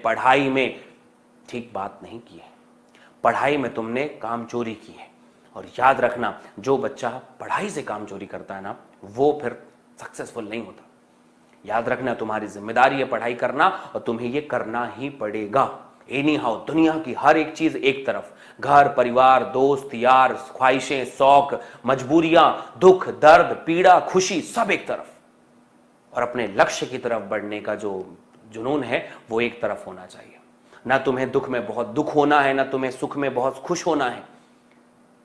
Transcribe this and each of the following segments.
पढ़ाई में ठीक बात नहीं की है, पढ़ाई में तुमने काम चोरी की है। और याद रखना, जो बच्चा पढ़ाई से काम चोरी करता है ना, वो फिर सक्सेसफुल नहीं होता। याद रखना, तुम्हारी जिम्मेदारी है पढ़ाई करना और तुम्हें ये करना ही पड़ेगा। एनी हाउ, दुनिया की हर एक चीज एक तरफ, घर परिवार दोस्त यार ख्वाहिशें शौक मजबूरियां दुख दर्द पीड़ा खुशी सब एक तरफ, और अपने लक्ष्य की तरफ बढ़ने का जो जुनून है वो एक तरफ होना चाहिए। ना तुम्हें दुख में बहुत दुख होना है, ना तुम्हें सुख में बहुत खुश होना है।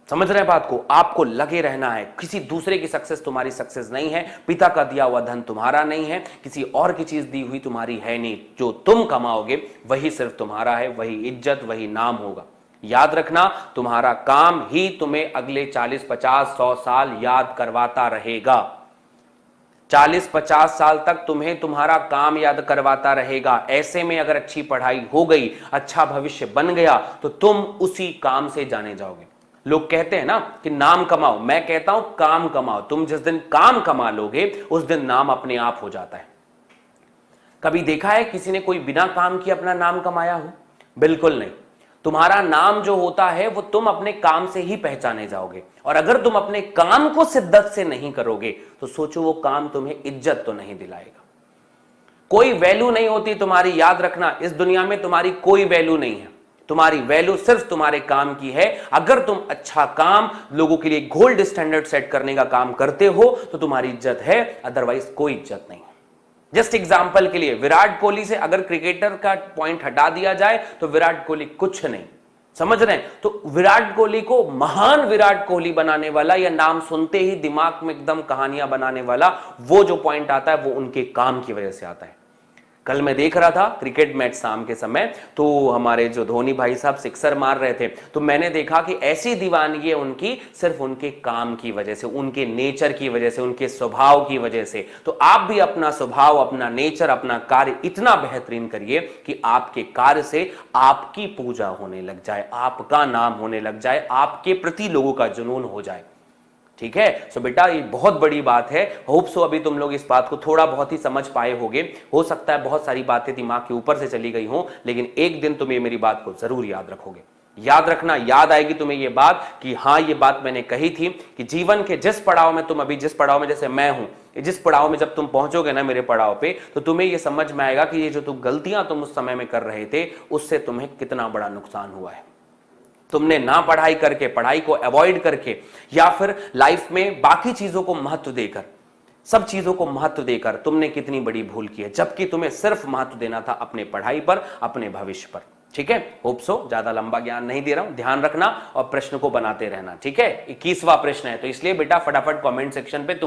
समझ रहे हैं बात को? आपको लगे रहना है। किसी दूसरे की सक्सेस तुम्हारी सक्सेस नहीं है, पिता का दिया हुआ धन तुम्हारा नहीं है, किसी और की चीज दी हुई तुम्हारी है नहीं। जो तुम कमाओगे वही सिर्फ तुम्हारा है, वही इज्जत वही नाम होगा। याद रखना, तुम्हारा काम ही तुम्हें अगले 40 50 100 साल याद करवाता रहेगा। 40-50 साल तक तुम्हें तुम्हारा काम याद करवाता रहेगा। ऐसे में अगर अच्छी पढ़ाई हो गई, अच्छा भविष्य बन गया, तो तुम उसी काम से जाने जाओगे। लोग कहते हैं ना कि नाम कमाओ, मैं कहता हूं काम कमाओ। तुम जिस दिन काम कमा लोगे उस दिन नाम अपने आप हो जाता है। कभी देखा है किसी ने कोई बिना काम किए अपना नाम कमाया हो? बिल्कुल नहीं। तुम्हारा नाम जो होता है वो तुम अपने काम से ही पहचाने जाओगे, और अगर तुम अपने काम को शिद्दत से नहीं करोगे तो सोचो वो काम तुम्हें इज्जत तो नहीं दिलाएगा। कोई वैल्यू नहीं होती तुम्हारी। याद रखना, इस दुनिया में तुम्हारी कोई वैल्यू नहीं है। तुम्हारी वैल्यू सिर्फ तुम्हारे काम की है। अगर तुम अच्छा काम, लोगों के लिए गोल्ड स्टैंडर्ड सेट करने का काम करते हो तो तुम्हारी इज्जत है, अदरवाइज कोई इज्जत नहीं है। जस्ट एग्जांपल के लिए, विराट कोहली से अगर क्रिकेटर का पॉइंट हटा दिया जाए तो विराट कोहली कुछ नहीं। समझ रहे हैं? तो विराट कोहली को महान विराट कोहली बनाने वाला, या नाम सुनते ही दिमाग में एकदम कहानियां बनाने वाला, वो जो पॉइंट आता है वो उनके काम की वजह से आता है। कल मैं देख रहा था क्रिकेट मैच शाम के समय, तो हमारे जो धोनी भाई साहब सिक्सर मार रहे थे, तो मैंने देखा कि ऐसी दीवानगी है उनकी सिर्फ उनके काम की वजह से, उनके नेचर की वजह से, उनके स्वभाव की वजह से। तो आप भी अपना स्वभाव, अपना नेचर, अपना कार्य इतना बेहतरीन करिए कि आपके कार्य से आपकी पूजा होने लग जाए, आपका नाम होने लग जाए, आपके प्रति लोगों का जुनून हो जाए। ठीक है? सो बेटा, ये बहुत बड़ी बात है। होप सो अभी तुम लोग इस बात को थोड़ा बहुत ही समझ पाए होगे। हो सकता है बहुत सारी बातें दिमाग के ऊपर से चली गई हों, लेकिन एक दिन तुम ये मेरी बात को जरूर याद रखोगे। याद रखना, याद आएगी तुम्हें ये बात कि हाँ, ये बात मैंने कही थी कि जीवन के जिस पड़ाव में तुम अभी, जिस पड़ाव में जैसे मैं हूं, जिस पड़ाव में जब तुम पहुंचोगे ना मेरे पड़ाव पे, तो तुम्हें ये समझ में आएगा कि ये जो तुम गलतियां तुम उस समय में कर रहे थे, उससे तुम्हें कितना बड़ा नुकसान हुआ है। तुमने ना पढ़ाई करके, पढ़ाई को अवॉइड करके, या फिर लाइफ में बाकी चीजों को महत्व देकर, सब चीजों को महत्व देकर तुमने कितनी बड़ी भूल की है, जबकि तुम्हें सिर्फ महत्व देना था अपने पढ़ाई पर, अपने भविष्य पर। ठीक है? होप सो ज्यादा लंबा ज्ञान नहीं दे रहा हूं, ध्यान रखना और प्रश्न को बनाते रहना। ठीक है? 21वां प्रश्न है, तो इसलिए बेटा फटाफट कमेंट सेक्शन पे तुम